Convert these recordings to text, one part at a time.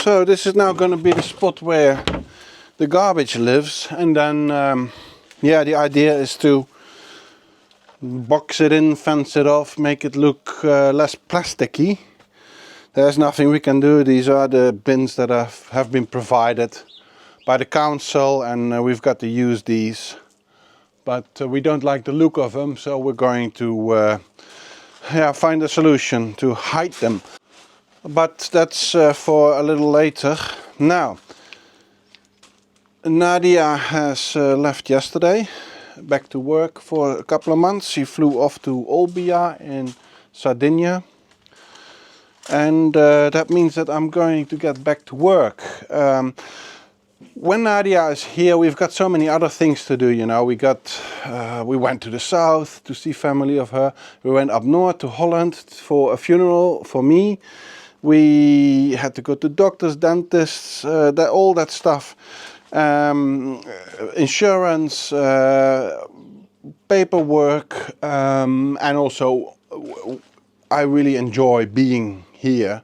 So this is now going to be the spot where the garbage lives, and then yeah, the idea is to box it in, fence it off, make it look less plasticky. There's nothing we can do. These are the bins that have been provided by the council, and we've got to use these. But we don't like the look of them, so we're going to yeah, find a solution to hide them. But that's for a little later. Now, Nadia has left yesterday, back to work for a couple of months. She flew off to Olbia in Sardinia. And that means that I'm going to get back to work. When Nadia is here, we've got so many other things to do, you know. We went to the south to see family of her. We went up north to Holland for a funeral for me. We had to go to doctors, dentists, all that stuff. Insurance, paperwork, and also I really enjoy being here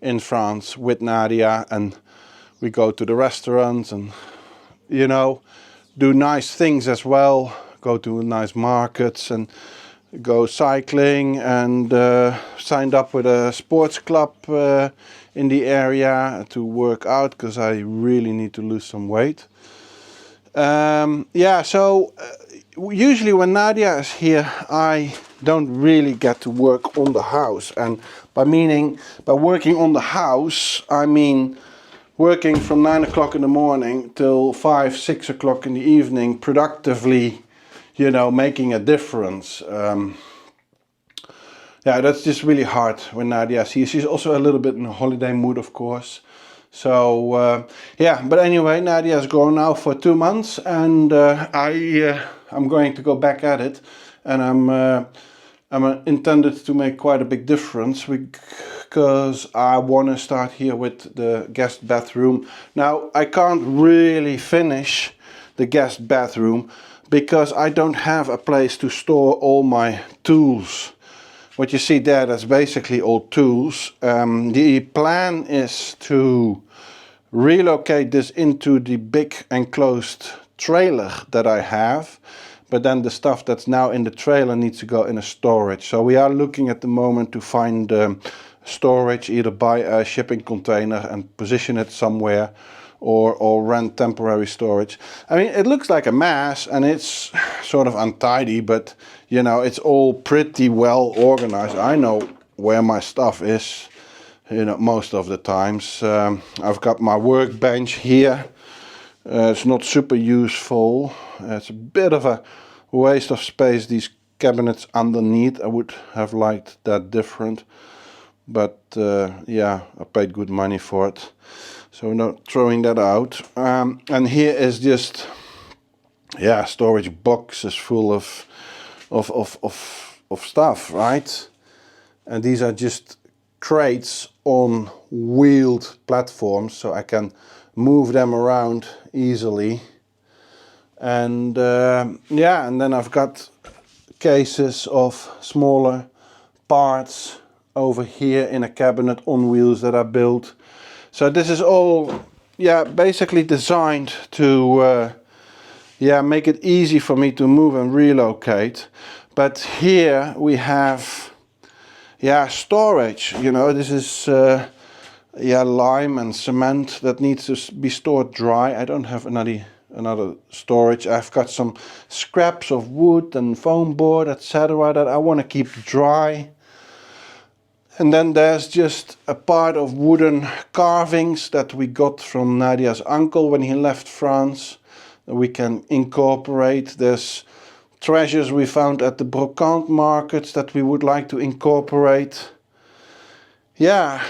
in France with Nadia, and we go to the restaurants and, you know, do nice things as well, go to nice markets and go cycling, and signed up with a sports club in the area to work out because I really need to lose some weight. Yeah, so usually when Nadia is here, I don't really get to work on the house, and by working on the house, I mean working from 9 o'clock in the morning till 5, 6 o'clock in the evening, productively, you know, making a difference. Yeah, that's just really hard when Nadia is here. She's also a little bit in a holiday mood, of course. So yeah, but anyway, Nadia is gone now for 2 months, and I'm going to go back at it, and I'm intended to make quite a big difference because I want to start here with the guest bathroom. Now, I can't really finish the guest bathroom because I don't have a place to store all my tools. What you see there, that's basically all tools. The plan is to relocate this into the big enclosed trailer that I have. But then the stuff that's now in the trailer needs to go in a storage. So we are looking at the moment to find storage, either buy a shipping container and position it somewhere, or rent temporary storage. I mean, it looks like a mess and it's sort of untidy, but you know, it's all pretty well organized. I know where my stuff is, you know, most of the times. I've got my workbench here. It's not super useful. It's a bit of a waste of space, these cabinets underneath. I would have liked that different, but yeah, I paid good money for it, so we're not throwing that out. And here is just, yeah, storage boxes full of stuff, right? And these are just crates on wheeled platforms, so I can move them around easily. And yeah, and then I've got cases of smaller parts over here in a cabinet on wheels that I built. So this is all, yeah, basically designed to yeah, make it easy for me to move and relocate. But here we have, yeah, storage. You know, this is yeah, lime and cement that needs to be stored dry. I don't have another storage. I've got some scraps of wood and foam board, etc., that I want to keep dry. And then there's just a part of wooden carvings that we got from Nadia's uncle when he left France. We can incorporate. There's treasures we found at the brocante markets that we would like to incorporate. Yeah,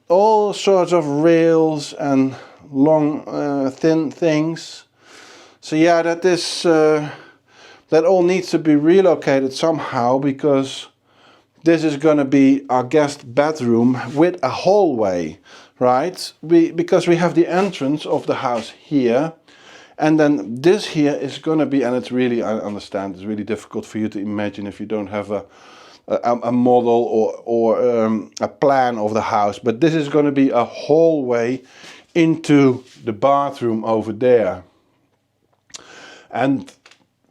all sorts of rails and long, thin things. So yeah, that all needs to be relocated somehow, because this is going to be our guest bedroom with a hallway, right? Because we have the entrance of the house here, and then this here is going to be, and it's really, I understand, it's really difficult for you to imagine if you don't have a a model or a plan of the house, but this is going to be a hallway into the bathroom over there. And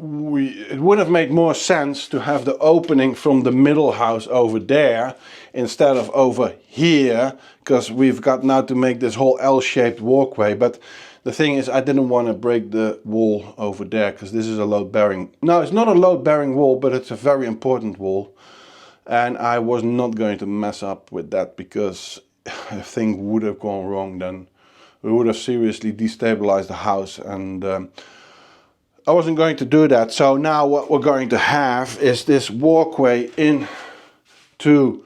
it would have made more sense to have the opening from the middle house over there instead of over here, because we've got now to make this whole L-shaped walkway. But the thing is, I didn't want to break the wall over there, because this is a load-bearing. No, it's not a load-bearing wall, but it's a very important wall. And I was not going to mess up with that, because if things would have gone wrong, then we would have seriously destabilized the house, and I wasn't going to do that. So now what we're going to have is this walkway into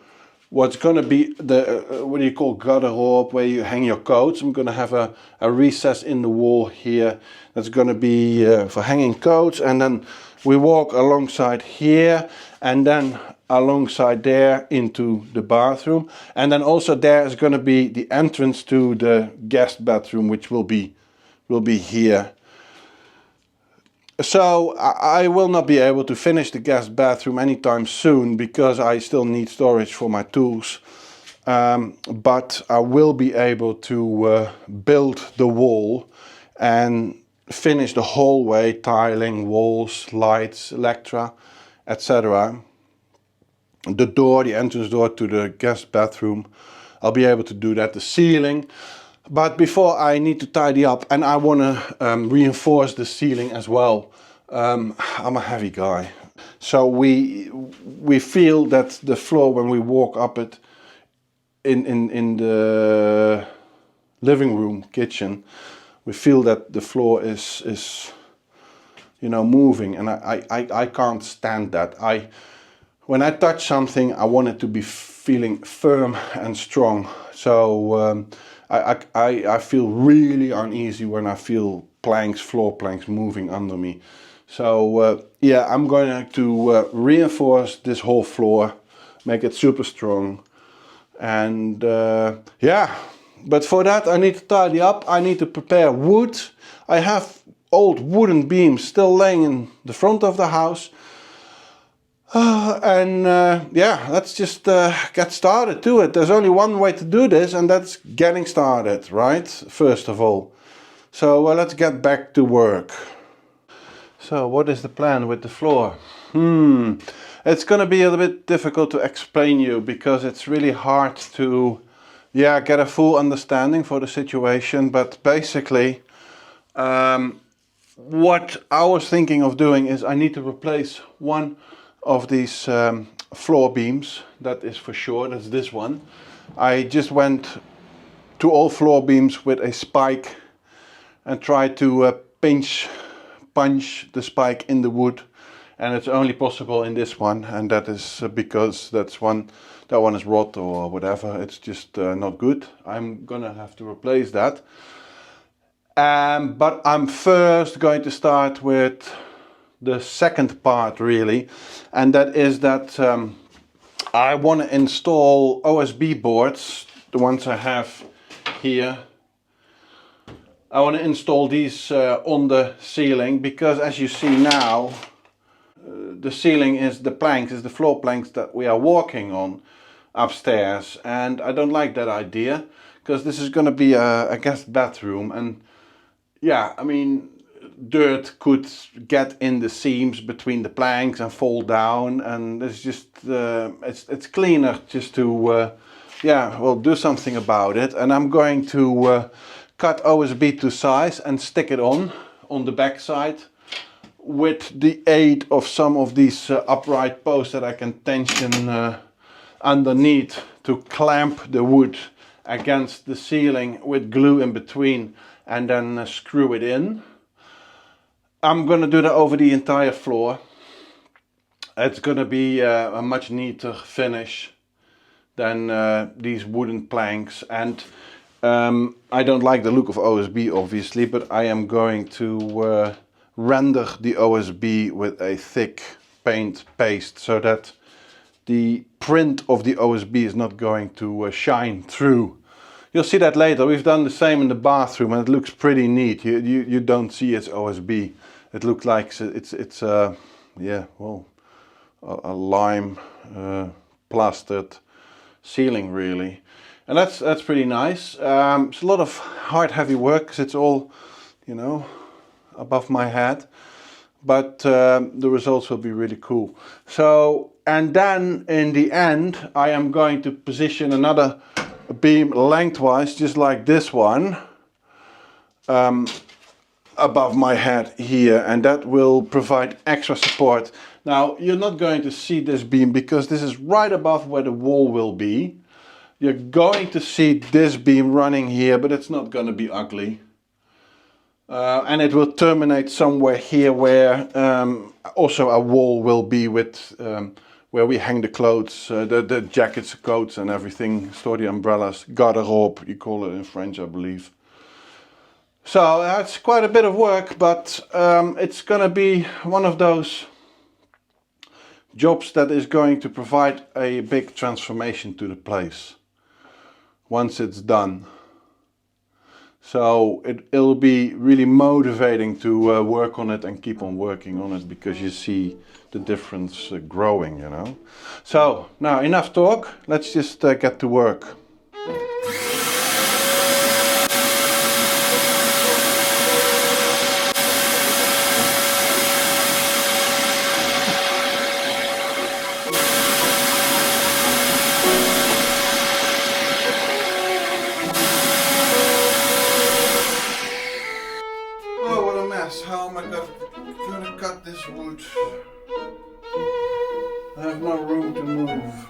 what's going to be the, what do you call, garderobe, where you hang your coats. I'm going to have a recess in the wall here that's going to be for hanging coats, and then we walk alongside here, and then alongside there into the bathroom, and then also there is going to be the entrance to the guest bedroom, which will be here. So I will not be able to finish the guest bathroom anytime soon, because I still need storage for my tools, but I will be able to build the wall and finish the hallway, tiling, walls, lights, electra, etc. The door, the entrance door to the guest bathroom, I'll be able to do that. The ceiling, but before I need to tidy up, and I want to reinforce the ceiling as well. I'm a heavy guy, so we feel that the floor, when we walk up it in the living room, kitchen, we feel that the floor is you know, moving, and I can't stand that. When I touch something, I want it to be feeling firm and strong. So I feel really uneasy when I feel planks, floor planks moving under me. So yeah, I'm going to reinforce this whole floor, make it super strong. And yeah, but for that I need to tidy up. I need to prepare wood. I have old wooden beams still laying in the front of the house. Yeah, let's just get started to it. There's only one way to do this, and that's getting started, right? First of all. So let's get back to work. So what is the plan with the floor? It's gonna be a little bit difficult to explain you, because it's really hard to get a full understanding for the situation. But basically what I was thinking of doing is I need to replace one of these floor beams. That is for sure, that's this one. I just went to all floor beams with a spike and tried to punch the spike in the wood, and it's only possible in this one, and that is because that one is rot or whatever. It's just not good. I'm gonna have to replace that, but I'm first going to start with the second part, really, and that is that I want to install OSB boards, the ones I have here. I want to install these on the ceiling, because as you see now, the ceiling is the planks, is the floor planks that we are walking on upstairs, and I don't like that idea, because this is going to be a guest bathroom, and yeah, I mean, dirt could get in the seams between the planks and fall down, and it's just it's cleaner just to do something about it. And I'm going to cut OSB to size and stick it on the back side, with the aid of some of these upright posts that I can tension underneath to clamp the wood against the ceiling with glue in between, and then screw it in. I'm going to do that over the entire floor. It's going to be a much neater finish than these wooden planks, and I don't like the look of OSB, obviously, but I am going to render the OSB with a thick paint paste, so that the print of the OSB is not going to shine through. You'll see that later. We've done the same in the bathroom, and it looks pretty neat. You don't see it's OSB. It looks like it's yeah, well, a lime plastered ceiling really, and that's pretty nice. It's a lot of hard heavy work because it's all, you know, above my head, but the results will be really cool. So, and then in the end I am going to position another beam lengthwise just like this one above my head here, and that will provide extra support. Now you're not going to see this beam because this is right above where the wall will be. You're going to see this beam running here, but it's not going to be ugly. And it will terminate somewhere here where also a wall will be with where we hang the clothes, the jackets, coats and everything, store the umbrellas, garde-robe you call it in French I believe. So it's quite a bit of work, but it's gonna be one of those jobs that is going to provide a big transformation to the place once it's done. So it'll be really motivating to work on it and keep on working on it, because you see the difference growing, you know. So now enough talk, let's just get to work. How am I gonna cut this wood? I have no room to move.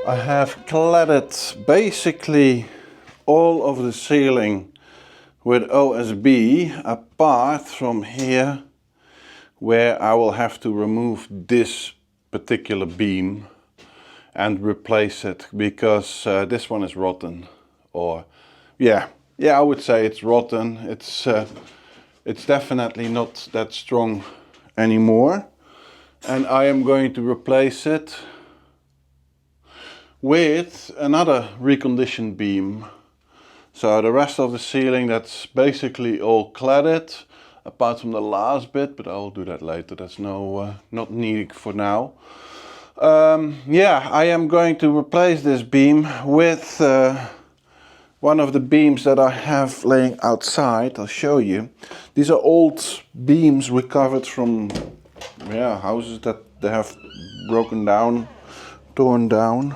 I have cladded basically all of the ceiling with OSB apart from here, where I will have to remove this particular beam and replace it, because this one is rotten. Or yeah, I would say it's rotten. It's definitely not that strong anymore, and I am going to replace it with another reconditioned beam. So the rest of the ceiling, that's basically all cladded apart from the last bit, but I'll do that later. That's not needed for now. Yeah, I am going to replace this beam with one of the beams that I have laying outside. I'll show you. These are old beams recovered from houses that they have broken down, torn down.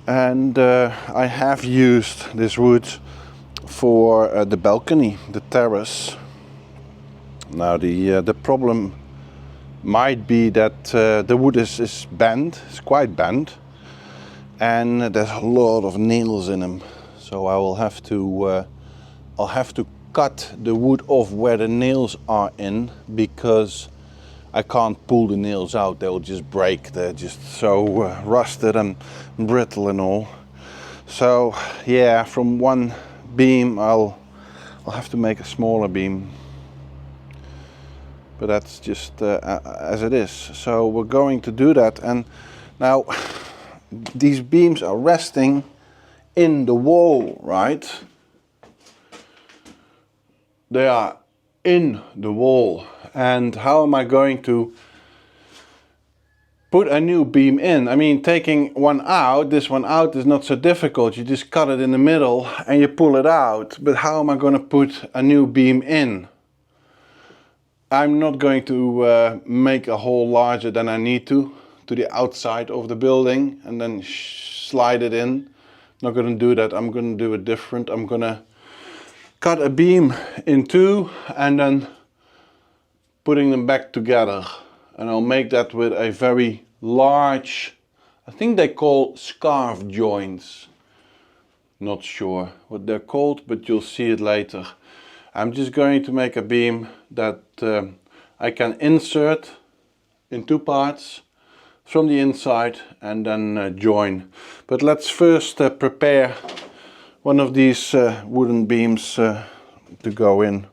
And I have used this wood for the balcony, the terrace. Now the problem might be that the wood is bent, it's quite bent, and there's a lot of nails in them. So I will have to I'll have to cut the wood off where the nails are in, because I can't pull the nails out, they'll just break. They're just so rusted and brittle and all. So yeah, from one beam I'll have to make a smaller beam. But that's just as it is. So we're going to do that. And now these beams are resting in the wall, right? They are in the wall. And how am I going to put a new beam in? I mean, taking this one out is not so difficult. You just cut it in the middle and you pull it out. But how am I going to put a new beam in? I'm not going to make a hole larger than I need to the outside of the building and then slide it in. Not going to do that. I'm going to do it different. I'm going to cut a beam in two and then putting them back together. And I'll make that with a very large, I think they call scarf joints. Not sure what they're called, but you'll see it later. I'm just going to make a beam that I can insert in two parts from the inside and then join. But let's first prepare one of these wooden beams to go in.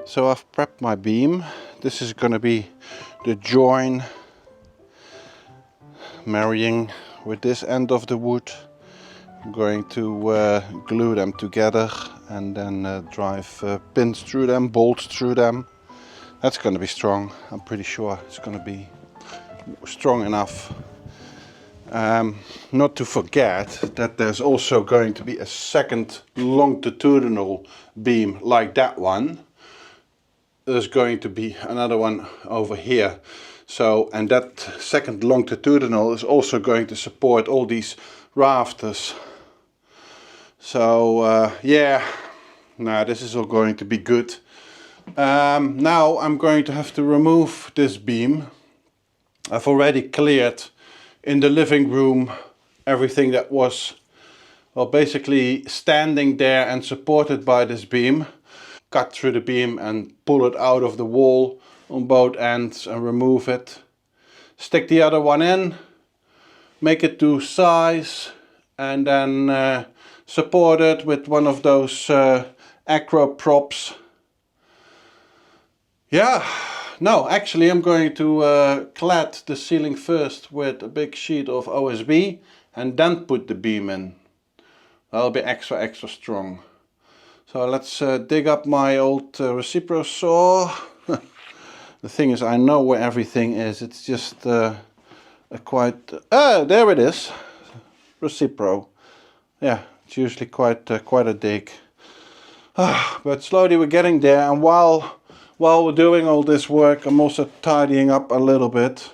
So I've prepped my beam. This is going to be the join marrying with this end of the wood. I'm going to glue them together and then drive pins through them, bolts through them. That's going to be strong. I'm pretty sure it's going to be strong enough. Not to forget that there's also going to be a second longitudinal beam like that one. There's going to be another one over here. So, and that second longitudinal is also going to support all these rafters. So yeah, now this is all going to be good. Now I'm going to have to remove this beam. I've already cleared in the living room everything that was, well, basically standing there and supported by this beam. Cut through the beam and pull it out of the wall on both ends and remove it. Stick the other one in, make it to size, and then support it with one of those acro props. Yeah, no, actually I'm going to clad the ceiling first with a big sheet of OSB and then put the beam in. That'll be extra strong. So let's dig up my old Recipro saw. The thing is, I know where everything is. It's just a quite... there it is. Recipro. Yeah, it's usually quite a dig. But slowly we're getting there, and while we're doing all this work, I'm also tidying up a little bit.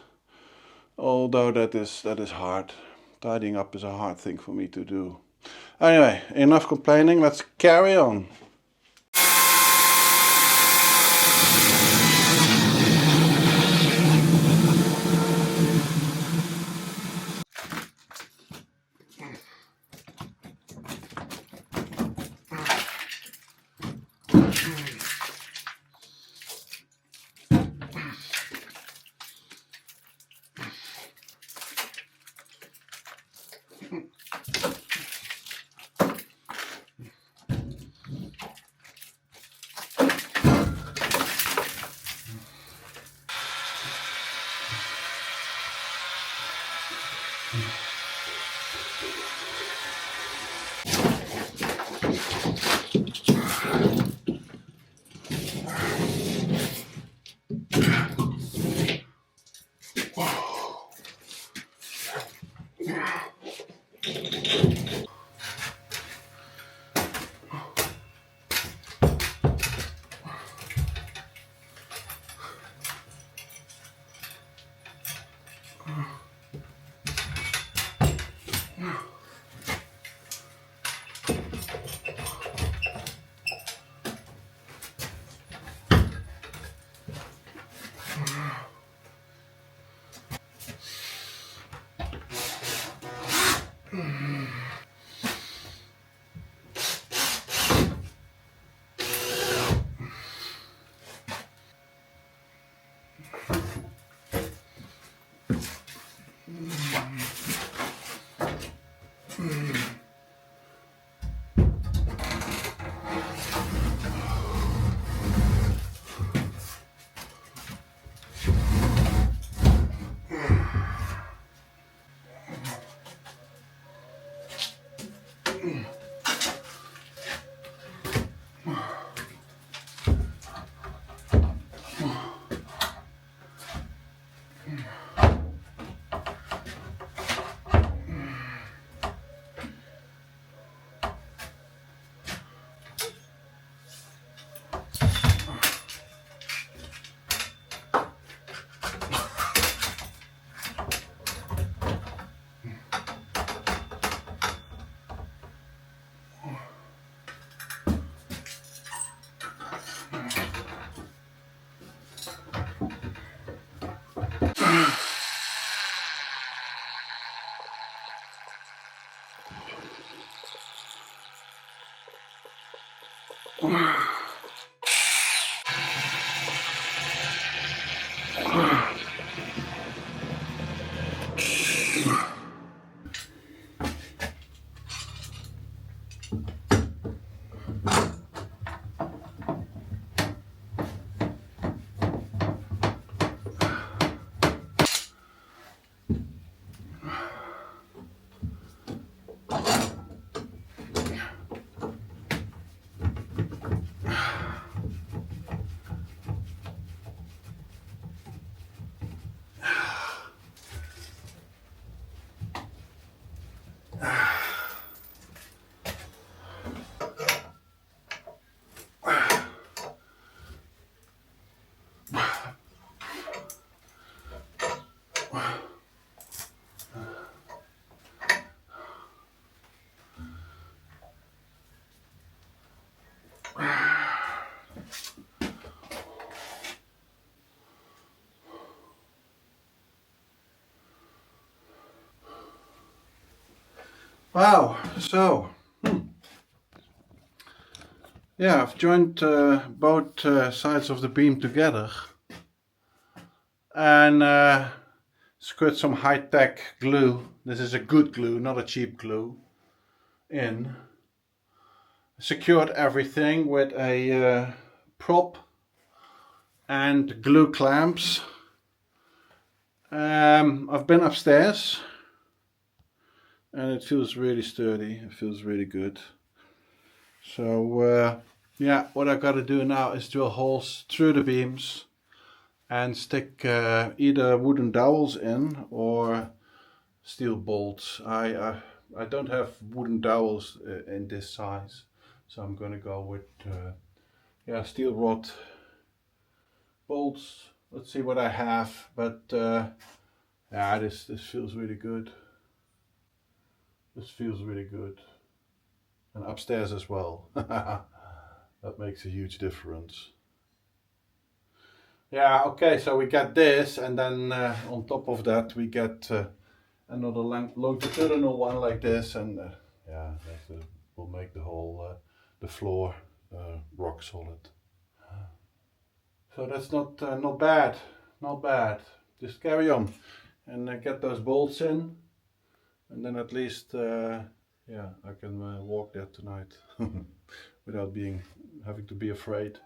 Although that is hard. Tidying up is a hard thing for me to do. Anyway, enough complaining. Let's carry on. Wow, so yeah, I've joined both sides of the beam together and squirt some high-tech glue. This is a good glue, not a cheap glue. In secured everything with a prop and glue clamps. I've been upstairs and it feels really sturdy. It feels really good. So yeah, what I got to do now is drill holes through the beams and stick either wooden dowels in or steel bolts. I don't have wooden dowels in this size, so I'm gonna go with yeah, steel rod bolts. Let's see what I have, but yeah, this feels really good. This feels really good, and upstairs as well. That makes a huge difference. Yeah, okay, so we get this, and then on top of that we get another longitudinal one like this, and yeah, that will make the whole the floor rock solid. So that's not bad, not bad. Just carry on and get those bolts in, and then at least yeah, I can walk there tonight without having to be afraid.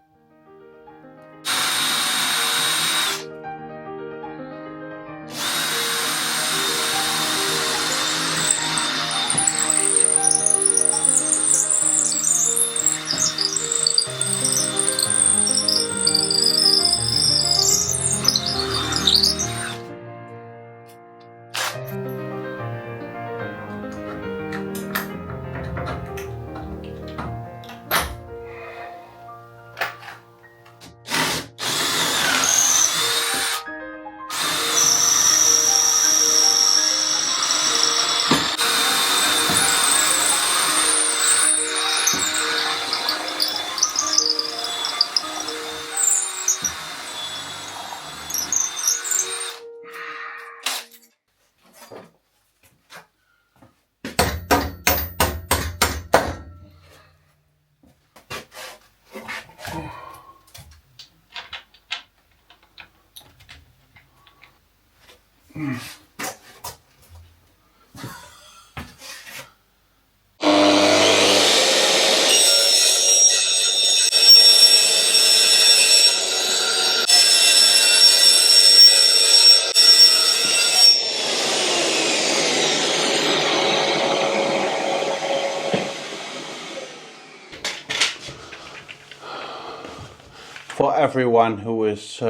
For everyone who is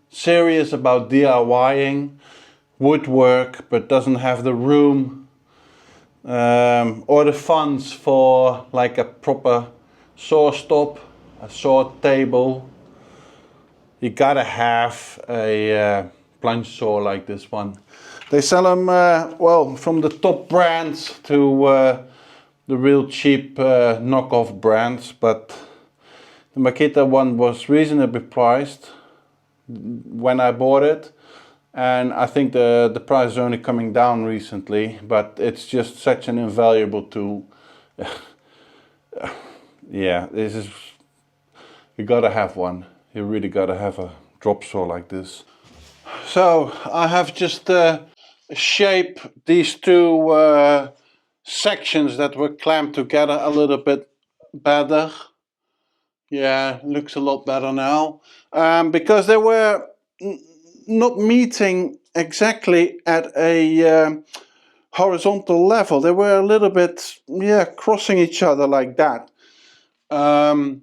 serious about DIYing woodwork but doesn't have the room or the funds for like a proper saw stop, a saw table, you gotta have a plunge saw like this one. They sell them well, from the top brands to the real cheap knockoff brands, but the Makita one was reasonably priced when I bought it, and I think the price is only coming down recently, but it's just such an invaluable tool. Yeah, this is, you gotta have one. You really gotta have a drop saw like this. So I have just shaped these two sections that were clamped together a little bit better. Yeah, looks a lot better now. Because they were not meeting exactly at a horizontal level. They were a little bit, yeah, crossing each other like that. I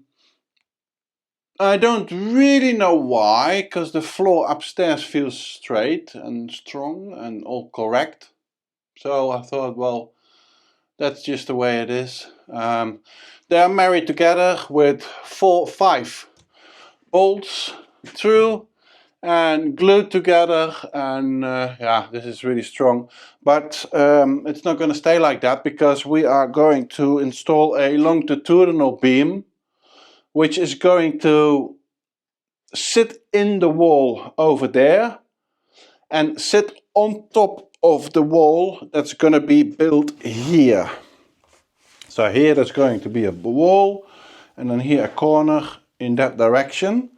don't really know why, because the floor upstairs feels straight and strong and all correct. So I thought, well, that's just the way it is. They are married together with 5 bolts through and glued together, and yeah, this is really strong, but it's not going to stay like that, because we are going to install a longitudinal beam which is going to sit in the wall over there and sit on top of the wall that's going to be built here. So here there's going to be a wall, and then here a corner in that direction.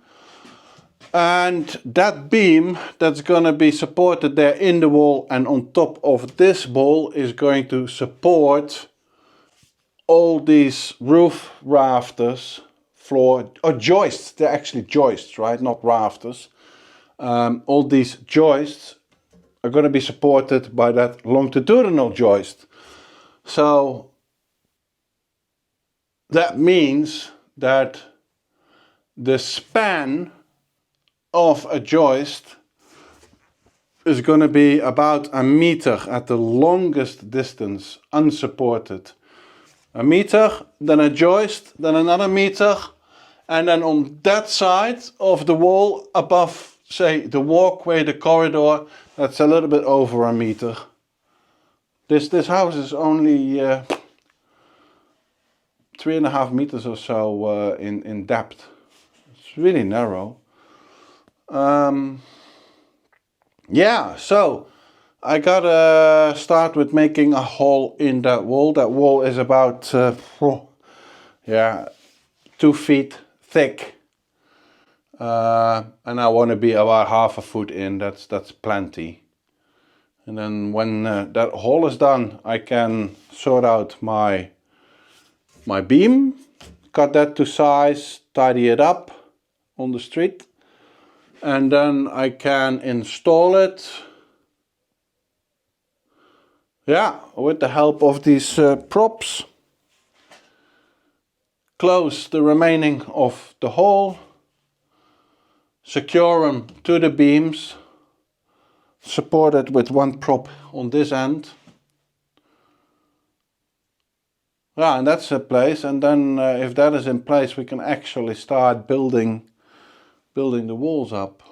And that beam that's going to be supported there in the wall and on top of this wall is going to support all these roof rafters, floor, or joists. They're actually joists, right? Not rafters. All these joists are going to be supported by that longitudinal joist. So that means that the span of a joist is going to be about a meter at the longest distance, unsupported. A meter, then a joist, then another meter, and then on that side of the wall above, say, the walkway, the corridor, that's a little bit over a meter. This house is only 3.5 meters or so in depth. It's really narrow. Yeah, so I gotta start with making a hole in that wall. That wall is about 2 feet thick, and I want to be about 1/2 foot in. That's plenty. And then when that hole is done, I can sort out my beam, cut that to size, tidy it up on the street, and then I can install it. Yeah, with the help of these props. Close the remaining of the hole, secure them to the beams, support it with one prop on this end. Yeah, and that's in place, and then if that is in place, we can actually start building the walls up.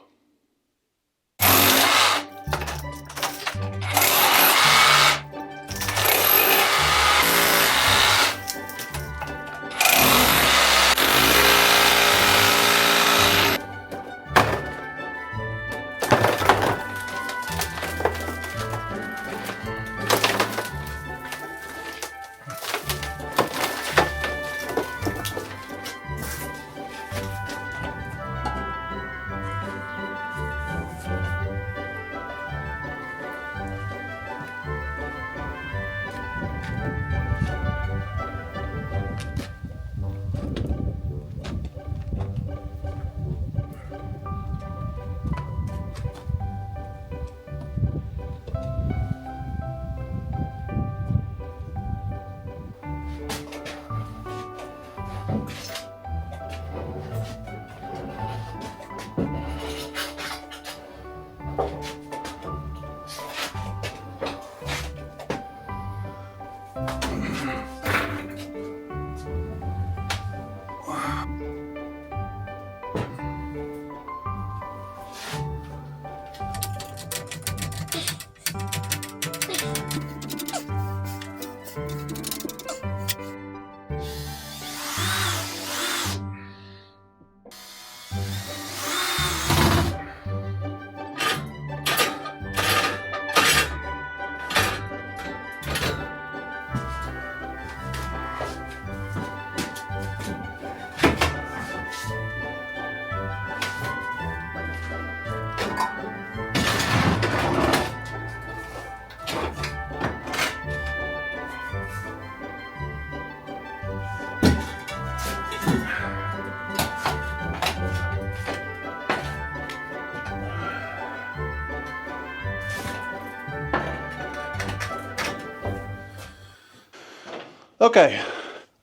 Okay,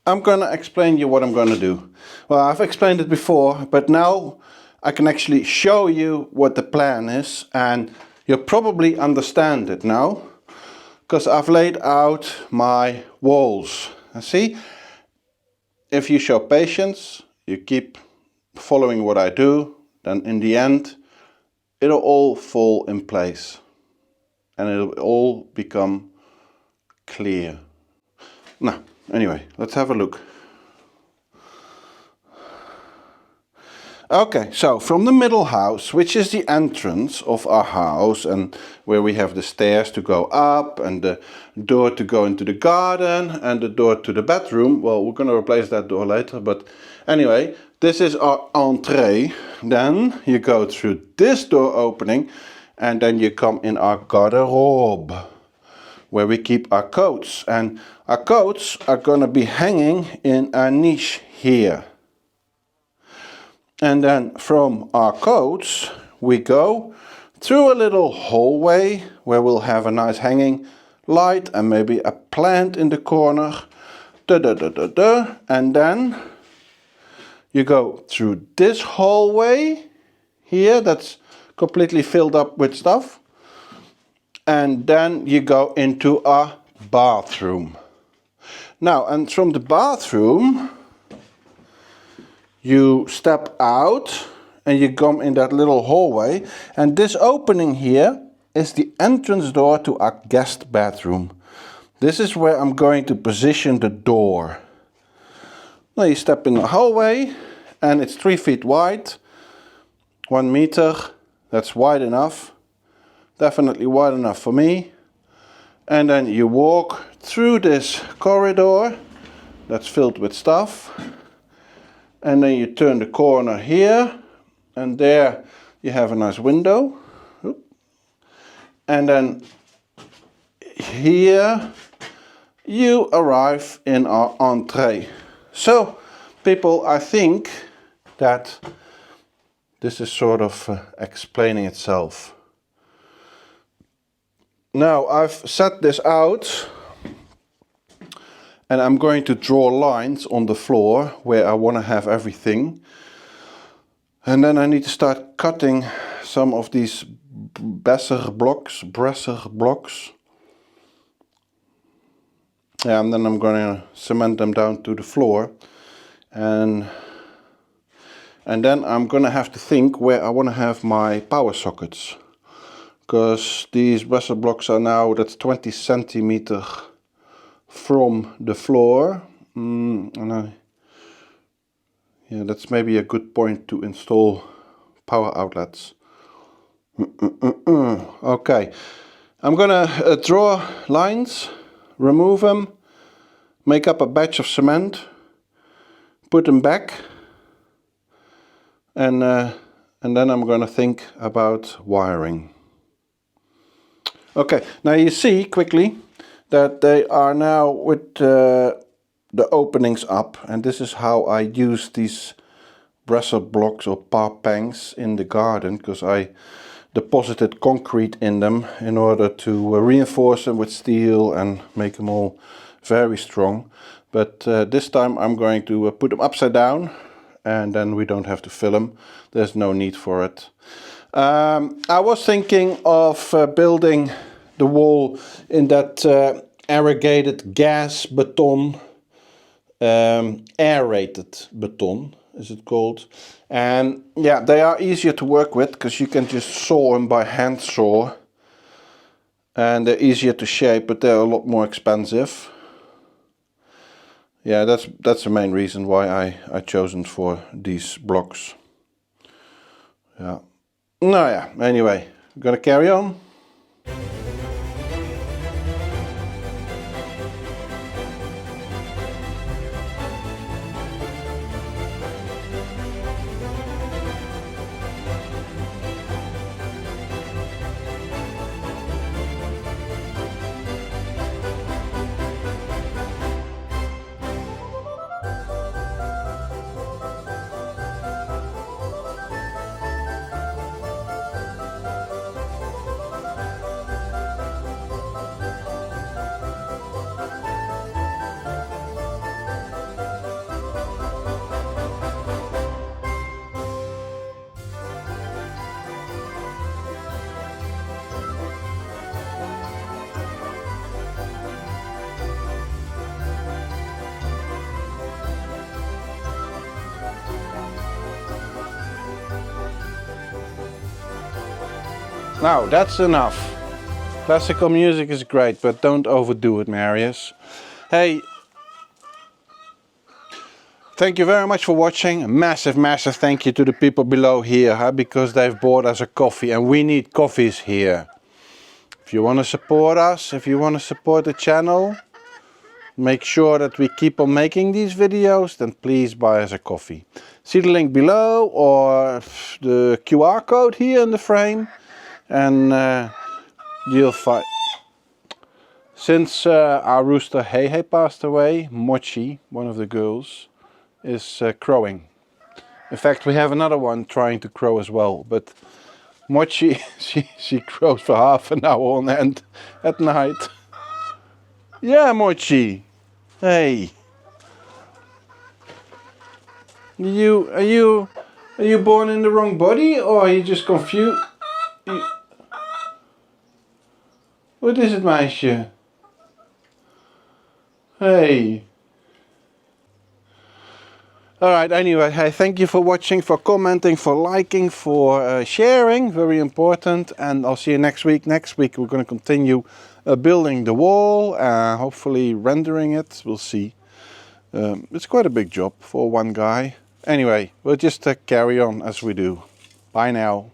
I'm gonna explain you what I'm gonna do. Well, I've explained it before, but now I can actually show you what the plan is, and you'll probably understand it now, because I've laid out my walls. And see, if you show patience, you keep following what I do, then in the end, it'll all fall in place, and it'll all become clear. Now, anyway, let's have a look. Okay, so from the middle house, which is the entrance of our house, and where we have the stairs to go up and the door to go into the garden and the door to the bedroom. Well, we're going to replace that door later, but anyway, this is our entree. Then you go through this door opening and then you come in our garderobe, where we keep our coats. And our coats are going to be hanging in a niche here. And then from our coats we go through a little hallway where we'll have a nice hanging light and maybe a plant in the corner. And then you go through this hallway here that's completely filled up with stuff. And then you go into our bathroom. Now, and from the bathroom you step out and you come in that little hallway, and this opening here is the entrance door to our guest bedroom. This is where I'm going to position the door. Now you step in the hallway and it's 3 feet wide, 1 meter, that's wide enough, definitely wide enough for me. And then you walk through this corridor that's filled with stuff. And then you turn the corner here, and there you have a nice window. And then here you arrive in our entree. So, people, I think that this is sort of explaining itself. Now, I've set this out. And I'm going to draw lines on the floor where I want to have everything. And then I need to start cutting some of these bresser blocks. Yeah, and then I'm going to cement them down to the floor. And then I'm going to have to think where I want to have my power sockets. Because these bresser blocks are now, that's 20 centimeter from the floor. Yeah, that's maybe a good point to install power outlets. Okay, I'm gonna draw lines, remove them, make up a batch of cement, put them back, and then I'm gonna think about wiring. Okay, now you see quickly that they are now with the openings up, and this is how I use these bresser blocks or parpangs in the garden, because I deposited concrete in them in order to reinforce them with steel and make them all very strong. But this time I'm going to put them upside down, and then we don't have to fill them. There's no need for it. I was thinking of building the wall in that irrigated gas beton, aerated beton is it called. And yeah, they are easier to work with because you can just saw them by hand saw, and they're easier to shape, but they're a lot more expensive. Yeah, that's the main reason why I chosen for these blocks. Yeah. No, yeah, anyway, I'm gonna carry on. Now that's enough. Classical music is great, but don't overdo it, Marius. Hey, thank you very much for watching. A massive thank you to the people below here, huh, because they've bought us a coffee and we need coffees here. If you want to support us, if you want to support the channel, make sure that we keep on making these videos, then please buy us a coffee. See the link below or the QR code here in the frame, and you'll find. Since our rooster Hey passed away, Mochi, one of the girls, is crowing. In fact, we have another one trying to crow as well, but Mochi, she crows for half an hour on end at night. Yeah, Mochi. Hey. Are you born in the wrong body, or are you just confused? What is it, meisje? Hey. Alright, anyway, hey, thank you for watching, for commenting, for liking, for sharing, very important, and I'll see you next week. Next week we're going to continue building the wall, hopefully rendering it, we'll see. It's quite a big job for one guy. Anyway, we'll just carry on as we do. Bye now.